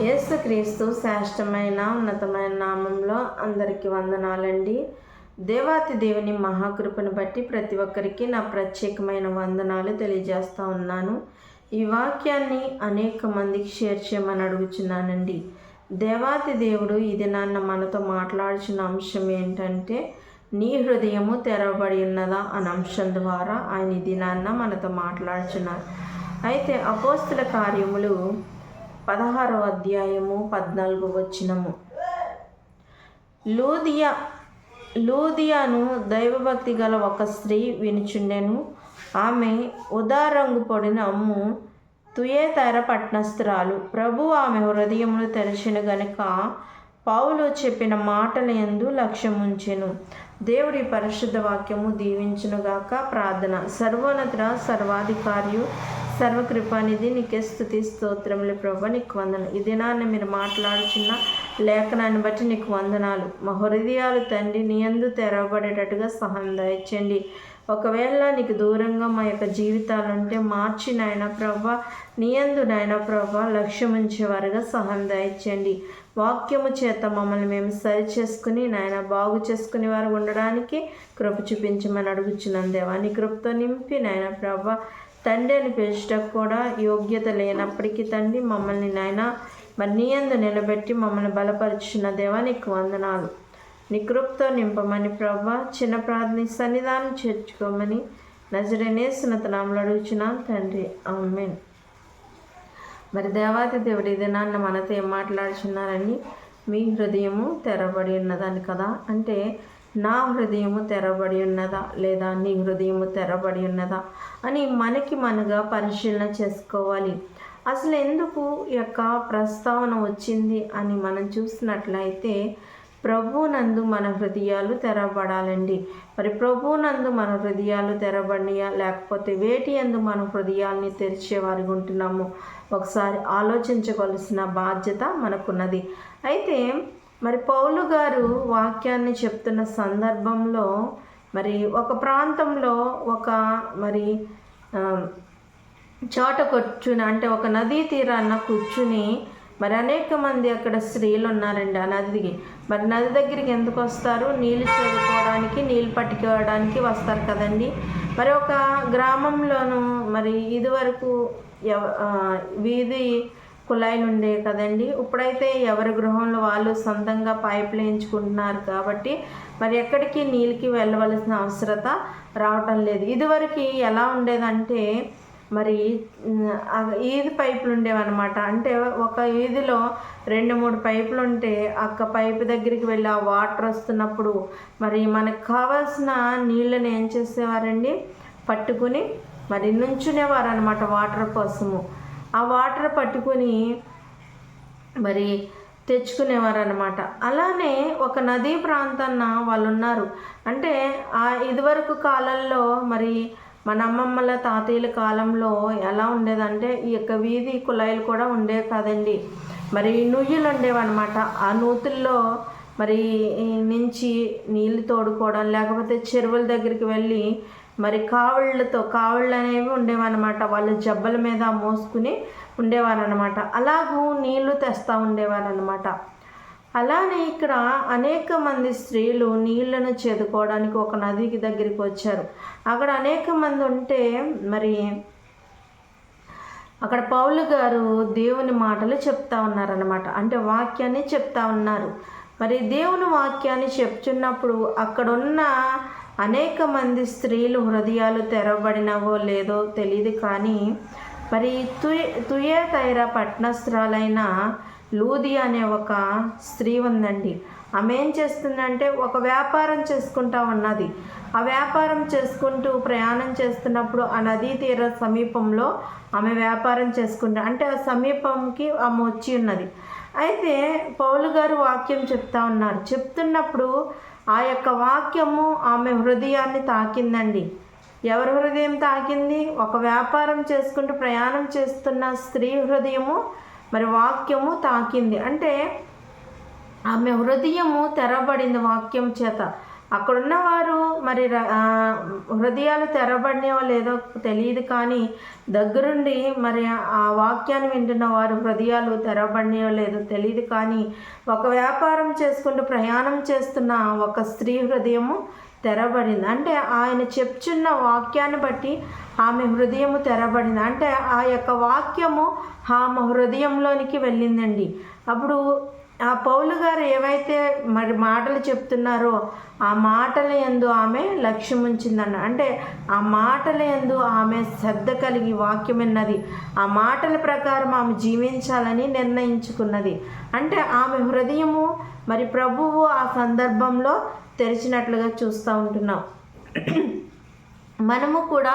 యేసుక్రీస్తు శ్రేష్టమైన ఉన్నతమైన నామంలో అందరికీ వందనాలండి. దేవాతి దేవుని మహాకృపను బట్టి ప్రతి ఒక్కరికి నా ప్రత్యేకమైన వందనాలు తెలియజేస్తూ ఉన్నాను. ఈ వాక్యాన్ని అనేక మందికి షేర్ చేయమని అడుగుచున్నానండి. దేవాతి దేవుడు ఈ దినాన్న మనతో మాట్లాడుచున్న అంశం ఏంటంటే, నీ హృదయము తెరవబడి ఉన్నదా అనే అంశం ద్వారా ఆయన ఈ దినాన్న మనతో మాట్లాడుచున్నారు. అయితే అపోస్తుల కార్యములు 16వ అధ్యాయము 14వ వచనము. లూదియాను దైవభక్తి గల ఒక స్త్రీ వినుచుండెను. ఆమె ఉదారంగు పొడిన అమ్ము తుయేతైర పట్టణస్థురాలు. ప్రభు ఆమె హృదయమును తెరచిన గనుక పౌలు చెప్పిన మాటల యందు లక్ష్యముంచెను. దేవుడి పరిశుద్ధ వాక్యము దీవించునుగాక. ప్రార్థన. సర్వోన్నత సర్వాధికారియు సర్వకృపానిధి నీకే స్తుతి స్తోత్రములు ప్రభు, నీకు వందనాలు. ఈ దినాన్ని మీరు మాట్లాడుచున్న లేఖనాన్ని బట్టి నీకు వందనాలు. మా హృదయాలు తండ్రి నీ యందు తెరవబడేటట్టుగా సహాయం దయచేయండి. ఒకవేళ నీకు దూరంగా మా యొక్క జీవితాలు ఉంటే మార్చి నాయన ప్రభా, నీ యందు నాయన ప్రభా లక్ష్యం ఉంచేవారుగా సహాయం దయచేయండి. వాక్యము చేత మమ్మల్ని మేము సరి చేసుకుని నాయన బాగు చేసుకునే వారు ఉండడానికి కృప చూపించమని అడుగుచున్నాను దేవా. నీ కృపతో నింపి నాయన ప్రభా తండ్రి అని పిలుచటకు కూడా యోగ్యత లేనప్పటికీ తండ్రి మమ్మల్ని నాయన మరి నీ యందు నిలబెట్టి మమ్మల్ని బలపరుచున్న దేవా నీకు వందనాలు. నీ కృపతో నింపమని ప్రభా చిన్న ప్రార్థన సన్నిధానం చేర్చుకోమని నజరేయుని యేసు నామములో అడుగుచున్నాను తండ్రి, ఆమేన్. మరి దేవాతి దేవుడు ఈ దినాన్న మనతో ఏం మాట్లాడుచున్నారని, మీ హృదయము తెరబడి ఉన్నదని కదా. అంటే నా హృదయము తెరబడి ఉన్నదా లేదా నీ హృదయము తెరబడి ఉన్నదా అని మనగా పరిశీలన చేసుకోవాలి. అసలు ఎందుకు ఈ యొక్క ప్రస్తావన వచ్చింది అని మనం చూసినట్లయితే, ప్రభువునందు మన హృదయాలు తెరబడాలండి. మరి ప్రభువునందు మన హృదయాలు తెరబడియా లేకపోతే వేటి యందు మన హృదయాల్ని తెరిచేవారిగా ఉంటున్నాము ఒకసారి ఆలోచించవలసిన బాధ్యత మనకున్నది. అయితే మరి పౌలు గారు వాక్యాన్ని చెప్తున్న సందర్భంలో మరి ఒక ప్రాంతంలో ఒక మరి చోట కూర్చుని, అంటే ఒక నదీ తీరాన కూర్చుని మరి అనేక మంది అక్కడ స్త్రీలు ఉన్నారండి. ఆ నదికి మరి నది దగ్గరికి ఎందుకు వస్తారు? నీళ్ళు చేరుకోవడానికి, నీళ్ళు పట్టుకోవడానికి వస్తారు కదండి. మరి ఒక గ్రామంలోనూ మరి ఇదివరకు వీధి కుళాయిలు ఉండే కదండి. ఇప్పుడైతే ఎవరి గృహంలో వాళ్ళు సొంతంగా పైపులు వేయించుకుంటున్నారు కాబట్టి మరి ఎక్కడికి నీళ్ళకి వెళ్ళవలసిన అవసరత రావటం లేదు. ఇదివరకు ఎలా ఉండేదంటే మరి ఈది పైపులు ఉండేవన్నమాట. అంటే ఒక ఈదిలో 2-3 పైపులు ఉంటే అక్క పైపు దగ్గరికి వెళ్ళి ఆ వాటర్ వస్తున్నప్పుడు మరి మనకు కావాల్సిన నీళ్ళని ఏం చేసేవారండి, పట్టుకుని మరి నుంచునేవారు అనమాట వాటర్ కోసము. ఆ వాటర్ పట్టుకుని మరి తెచ్చుకునేవారు అనమాట. అలానే ఒక నదీ ప్రాంతాన్న వాళ్ళు ఉన్నారు. అంటే ఇదివరకు కాలంలో మరి మన అమ్మమ్మల తాతయ్యల కాలంలో ఎలా ఉండేదంటే ఈ యొక్క వీధి కుళాయిలు కూడా ఉండేవి కాదండి. మరి నుయ్యలు ఉండేవన్నమాట. ఆ నూతుల్లో మరి నుంచి నీళ్ళు తోడుకోవడం, లేకపోతే చెరువుల దగ్గరికి వెళ్ళి మరి కావిళ్ళు అనేవి ఉండేవన్నమాట. వాళ్ళు జబ్బల మీద మోసుకుని ఉండేవారనమాట. అలాగూ నీళ్లు తెస్తూ ఉండేవారనమాట. అలానే ఇక్కడ అనేక మంది స్త్రీలు నీళ్లను చేదుకోవడానికి ఒక నదికి దగ్గరికి వచ్చారు. అక్కడ అనేక మంది ఉంటే మరి అక్కడ పౌలు గారు దేవుని మాటలు చెప్తా ఉన్నారనమాట. అంటే వాక్యాన్ని చెప్తా ఉన్నారు. మరి దేవుని వాక్యాన్ని చెప్తున్నప్పుడు అక్కడున్న అనేక మంది స్త్రీలు హృదయాలు తెరవబడినవో లేదో తెలియదు, కానీ మరి తుయేతైర పట్టణస్థురాలైన లూదియా అనే ఒక స్త్రీ ఉందండి. ఆమె ఏం చేస్తుందంటే ఒక వ్యాపారం చేసుకుంటా ఉన్నది. ఆ వ్యాపారం చేసుకుంటూ ప్రయాణం చేస్తున్నప్పుడు ఆ నదీ తీర సమీపంలో ఆమె వ్యాపారం చేసుకుంటా, అంటే ఆ సమీపంకి ఆమె వచ్చి ఉన్నది. అయితే పౌలు గారు వాక్యం చెప్తా ఉన్నారు. చెప్తున్నప్పుడు ఆ యొక్క వాక్యము ఆమె హృదయాన్ని తాకిందండి. ఎవరి హృదయం తాకింది? ఒక వ్యాపారం చేసుకుంటూ ప్రయాణం చేస్తున్న స్త్రీ హృదయము మరి వాక్యము తాకింది. అంటే ఆమె హృదయము తెరబడింది వాక్యం చేత. అక్కడున్న వారు మరి హృదయాలు తెరబడినో లేదో తెలియదు, కానీ దగ్గరుండి మరి ఆ వాక్యాన్ని వింటున్న వారు హృదయాలు తెరబడినో లేదో తెలియదు, కానీ ఒక వ్యాపారం చేసుకుంటూ ప్రయాణం చేస్తున్న ఒక స్త్రీ హృదయము తెరబడింది. అంటే ఆయన చెప్తున్న వాక్యాన్ని బట్టి ఆమె హృదయము తెరబడింది. అంటే ఆ యొక్క వాక్యము ఆమె హృదయంలోనికి వెళ్ళిందండి. అప్పుడు ఆ పౌలు గారు ఏవైతే మరి మాటలు చెప్తున్నారో ఆ మాటల యందు ఆమె లక్ష్యం ఉంచిందన్న. అంటే ఆ మాటల యందు ఆమె శ్రద్ధ కలిగి వాక్యం విన్నది, ఆ మాటల ప్రకారం ఆమె జీవించాలని నిర్ణయించుకున్నది. అంటే ఆమె హృదయము మరి ప్రభువు ఆ సందర్భంలో తెరిచినట్లుగా చూస్తూ ఉంటున్నాం. మనము కూడా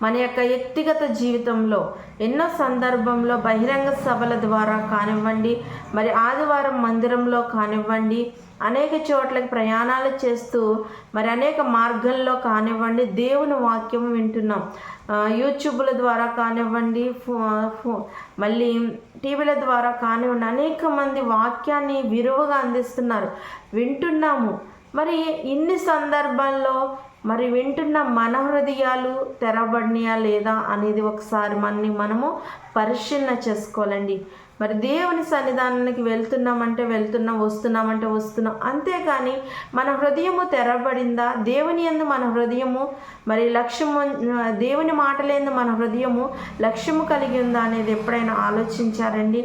మన యొక్క వ్యక్తిగత జీవితంలో ఎన్నో సందర్భంలో బహిరంగ సభల ద్వారా కానివ్వండి, మరి ఆదివారం మందిరంలో కానివ్వండి, అనేక చోట్లకి ప్రయాణాలు చేస్తూ మరి అనేక మార్గంలో కానివ్వండి దేవుని వాక్యం వింటున్నాం. యూట్యూబ్ల ద్వారా కానివ్వండి, మళ్ళీ టీవీల ద్వారా కానివ్వండి, అనేక మంది వాక్యాన్ని విరువుగా అందిస్తున్నారు, వింటున్నాము. మరి ఇన్ని సందర్భాల్లో మరి వింటున్న మన హృదయాలు తెరబడినాయా లేదా అనేది ఒకసారి మనము పరిశీలన చేసుకోవాలండి. మరి దేవుని సన్నిధానానికి వెళ్తున్నామంటే వెళ్తున్నాం, వస్తున్నామంటే వస్తున్నాం, అంతేకాని మన హృదయము తెరబడిందా? దేవుని యందు మన హృదయము మరి లక్ష్యము, దేవుని మాటలందు మన హృదయము లక్ష్యము కలిగి ఉందా అనేది ఎప్పుడైనా ఆలోచించారండి?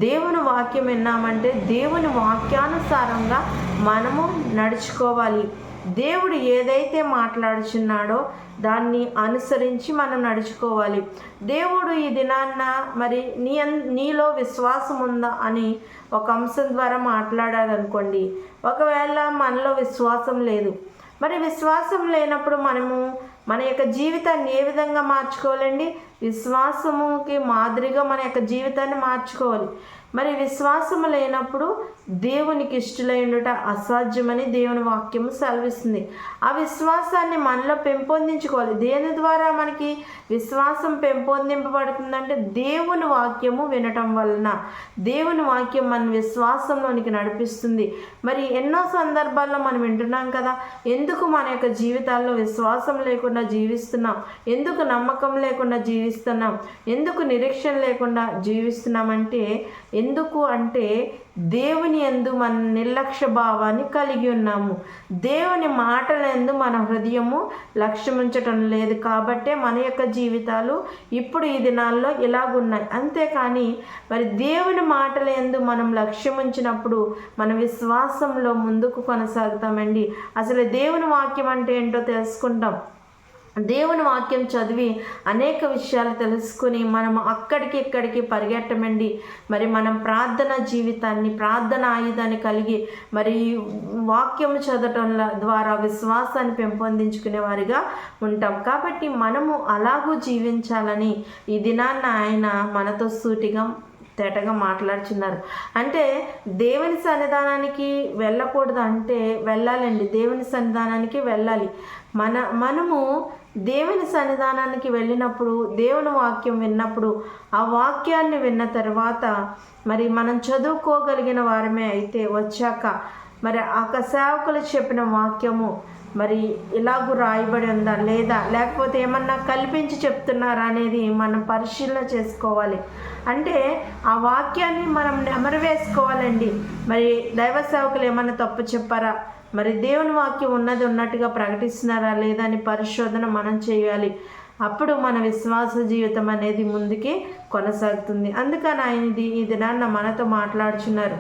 దేవుని వాక్యం విన్నామంటే దేవుని వాక్యానుసారంగా మనము నడుచుకోవాలి. దేవుడు ఏదైతే మాట్లాడుచున్నాడో దాన్ని అనుసరించి మనం నడుచుకోవాలి. దేవుడు ఈ దినాన్న మరి నీలో విశ్వాసం ఉందా అని ఒక అంశం ద్వారా మాట్లాడాలనుకోండి. ఒకవేళ మనలో విశ్వాసం లేదు, మరి విశ్వాసం లేనప్పుడు మనము మన యొక్క జీవితాన్ని ఏ విధంగా మార్చుకోవాలండి? విశ్వాసముకి మాదిరిగా మన యొక్క జీవితాన్ని మార్చుకోవాలి. మరి విశ్వాసము లేనప్పుడు దేవునికి ఇష్టలైనట అసాధ్యమని దేవుని వాక్యము సెలవిస్తుంది. ఆ విశ్వాసాన్ని మనలో పెంపొందించుకోవాలి. దేని ద్వారా మనకి విశ్వాసం పెంపొందింపబడుతుందంటే దేవుని వాక్యము వినటం వలన. దేవుని వాక్యం మన విశ్వాసంలోనికి నడిపిస్తుంది. మరి ఎన్నో సందర్భాల్లో మనం వింటున్నాం కదా, ఎందుకు మన యొక్క జీవితాల్లో విశ్వాసం లేకుండా జీవిస్తున్నాం, ఎందుకు నమ్మకం లేకుండా జీవిస్తున్నాం, ఎందుకు నిరీక్షణ లేకుండా జీవిస్తున్నామంటే ఎందుకు అంటే దేవుని యందు మన నిర్లక్ష్య భావాన్ని కలిగి ఉన్నాము. దేవుని మాటల యందు మన హృదయము లక్ష్యం ఉంచటం లేదు. కాబట్టే మన యొక్క జీవితాలు ఇప్పుడు ఈ దినాల్లో ఇలాగున్నాయి. అంతేకాని మరి దేవుని మాటల యందు మనం లక్ష్యం ఉంచినప్పుడు మన విశ్వాసంలో ముందుకు కొనసాగుతామండి. అసలు దేవుని వాక్యం అంటే ఏంటో తెలుసుకుంటాం. దేవుని వాక్యం చదివి అనేక విషయాలు తెలుసుకుని మనం అక్కడికి ఇక్కడికి పరిగెట్టమండి. మరి మనం ప్రార్థన జీవితాన్ని, ప్రార్థన ఆయుధాన్ని కలిగి మరి వాక్యం చదవటం ద్వారా విశ్వాసాన్ని పెంపొందించుకునే వారిగా ఉంటాం. కాబట్టి మనము అలాగూ జీవించాలని ఈ దినాన్న ఆయన మనతో సూటిగా తేటగా మాట్లాడుచున్నారు. అంటే దేవుని సన్నిధానానికి వెళ్ళకూడదు అంటే వెళ్ళాలండి, దేవుని సన్నిధానానికి వెళ్ళాలి. మనము దేవుని సన్నిధానానికి వెళ్ళినప్పుడు, దేవుని వాక్యం విన్నప్పుడు, ఆ వాక్యాన్ని విన్న తర్వాత మరి మనం చదువుకోగలిగిన వారమే అయితే వచ్చాక మరి ఆ సేవకులు చెప్పిన వాక్యము మరి ఇలాగూ రాయబడి ఉందా లేదా, లేకపోతే ఏమన్నా కల్పించి చెప్తున్నారా అనేది మనం పరిశీలన చేసుకోవాలి. అంటే ఆ వాక్యాన్ని మనం నెమరు వేసుకోవాలండి. మరి దైవ సేవకులు ఏమన్నా తప్పు చెప్పారా, మరి దేవుని వాక్యం ఉన్నది ఉన్నట్టుగా ప్రకటిస్తున్నారా లేదా అని పరిశోధన మనం చేయాలి. అప్పుడు మన విశ్వాస జీవితం అనేది ముందుకి కొనసాగుతుంది. అందుకని ఆయన ఈ దినాన్న మనతో మాట్లాడుచున్నారు.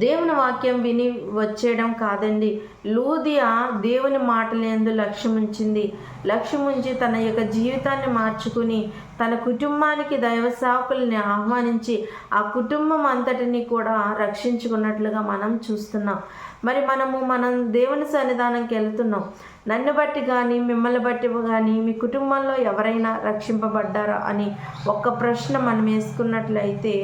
దేవుని వాక్యం విని వచ్చేయడం కాదండి. లూదియా దేవుని మాటలందు లక్ష్యం ఉంచింది. లక్ష్యం ఉంచి తన యొక్క జీవితాన్ని మార్చుకుని తన కుటుంబానికి దైవ సేవకుల్ని ఆహ్వానించి ఆ కుటుంబం అంతటిని కూడా రక్షించుకున్నట్లుగా మనం చూస్తున్నాం. మరి మనం దేవుని సన్నిధానంకి వెళ్తున్నాం. నన్ను బట్టి కానీ మిమ్మల్ని బట్టి కానీ మీ కుటుంబంలో ఎవరైనా రక్షింపబడ్డారా అని ఒక్క ప్రశ్న మనం వేసుకున్నట్లయితే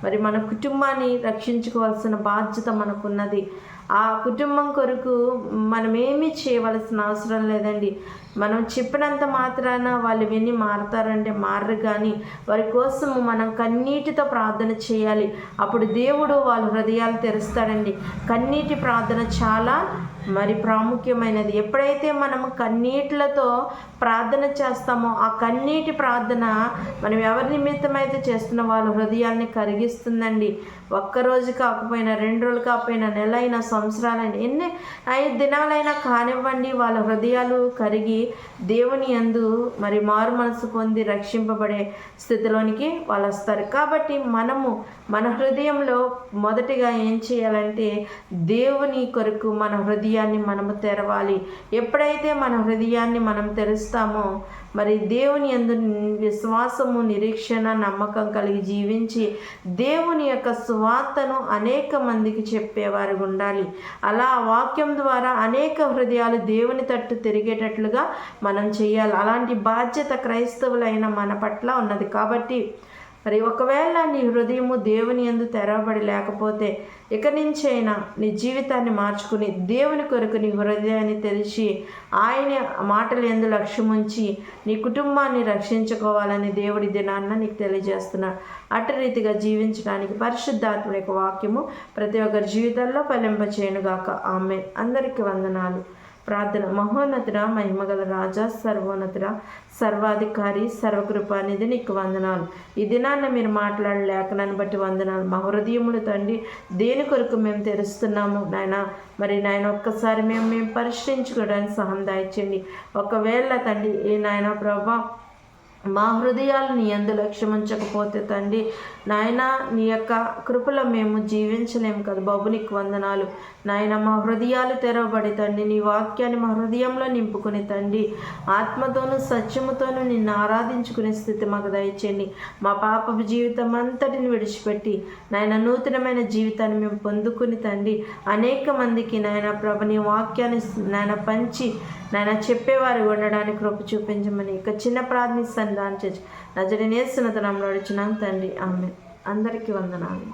మరి మన కుటుంబాన్ని రక్షించుకోవాల్సిన బాధ్యత మనకున్నది. ఆ కుటుంబం కొరకు మనం ఏమీ చేయవలసిన అవసరం లేదండి. మనం చెప్పినంత మాత్రాన వాళ్ళు విని మారతారంటే మారరు, కానీ వారి కోసం మనం కన్నీటితో ప్రార్థన చేయాలి. అప్పుడు దేవుడు వాళ్ళ హృదయాలు తెరుస్తాడండి. కన్నీటి ప్రార్థన చాలా మరి ప్రాముఖ్యమైనది. ఎప్పుడైతే మనము కన్నీటిలతో ప్రార్థన చేస్తామో ఆ కన్నీటి ప్రార్థన మనం ఎవరి నిమిత్తమైతే చేస్తున్న వాళ్ళ హృదయాల్ని కరిగిస్తుందండి. ఒక్కరోజు కాకపోయినా, 2 రోజులు కాకపోయినా, నెలైనా, సంవత్సరాలైనా, ఎన్ని 5 దినాలైనా కానివ్వండి, వాళ్ళ హృదయాలు కరిగి దేవుని యందు మరి మారు మనసు పొంది రక్షింపబడే స్థితిలోనికి వాళ్ళు వస్తారు. కాబట్టి మనము మన హృదయంలో మొదటిగా ఏం చేయాలంటే దేవుని కొరకు మన హృదయాన్ని మనము తెరవాలి. ఎప్పుడైతే మన హృదయాన్ని మనం తెరుస్తామో మరి దేవుని యందు విశ్వాసము, నిరీక్షణ, నమ్మకం కలిగి జీవించి దేవుని యొక్క సువార్తను అనేక మందికి చెప్పేవారు ఉండాలి. అలా వాక్యం ద్వారా అనేక హృదయాలు దేవుని తట్టు తిరిగేటట్లుగా మనం చేయాలి. అలాంటి బాధ్యత క్రైస్తవులైన మన పట్ల ఉన్నది. కాబట్టి మరి ఒకవేళ నీ హృదయము దేవుని యందు తెరవబడి లేకపోతే ఇక నుంచైనా నీ జీవితాన్ని మార్చుకుని దేవుని కొరకు నీ హృదయాన్ని తెరిచి ఆయన మాటల యందు లక్ష్యముంచి నీ కుటుంబాన్ని రక్షించుకోవాలని దేవుడి దినాన్న నీకు తెలియజేస్తున్నాడు. అటు రీతిగా జీవించడానికి పరిశుద్ధాత్మ యొక్క వాక్యము ప్రతి ఒక్కరి జీవితాల్లో ఫలింపచేయునుగాక. ఆమేన్. అందరికీ వందనాలు. ప్రార్థన. మహోన్నతుడ, మహిమగల రాజా, సర్వోన్నతుడ, సర్వాధికారి, సర్వకృపానిధి నీకు వందనాలు. ఈ దినాన్న మీరు మాట్లాడే లేఖనాన్ని బట్టి వందనాలు. మా హృదయములు తండ్రి దేని కొరకు మేము తెరుస్తున్నాము నాయన, మరి నాయన ఒక్కసారి మేము పరిశీలించుకోవడానికి సహాయం దయచేయండి. ఒకవేళ తండ్రి ఏ నాయన ప్రభా మా హృదయాలు నీ యందు లక్ష్యం ఉంచకపోతే తండ్రి నాయన నీ యొక్క కృపలో మేము జీవించలేము కదా బాబు. నీకు వందనాలు నాయన. మా హృదయాలు తెరవబడి తండ్రి నీ వాక్యాన్ని మా హృదయంలో నింపుకుని తండ్రి ఆత్మతోనూ సత్యముతోనూ నిన్ను ఆరాధించుకునే స్థితి మాకు దయచేయండి. మా పాపపు జీవితం అంతటిని విడిచిపెట్టి నాయన నూతనమైన జీవితాన్ని మేము పొందుకుని తండ్రి అనేక మందికి నాయన ప్రభు నీ వాక్యాన్ని నాయన పంచి నాయన చెప్పేవారు ఉండడానికి కృప చూపించమని ఇక చిన్న ప్రార్థిస్తాను దాని చేసి నజరేయుని యేసు నామములో అడుగుచున్నాను తండ్రి. ఆమేన్. అందరికీ వందనాలు.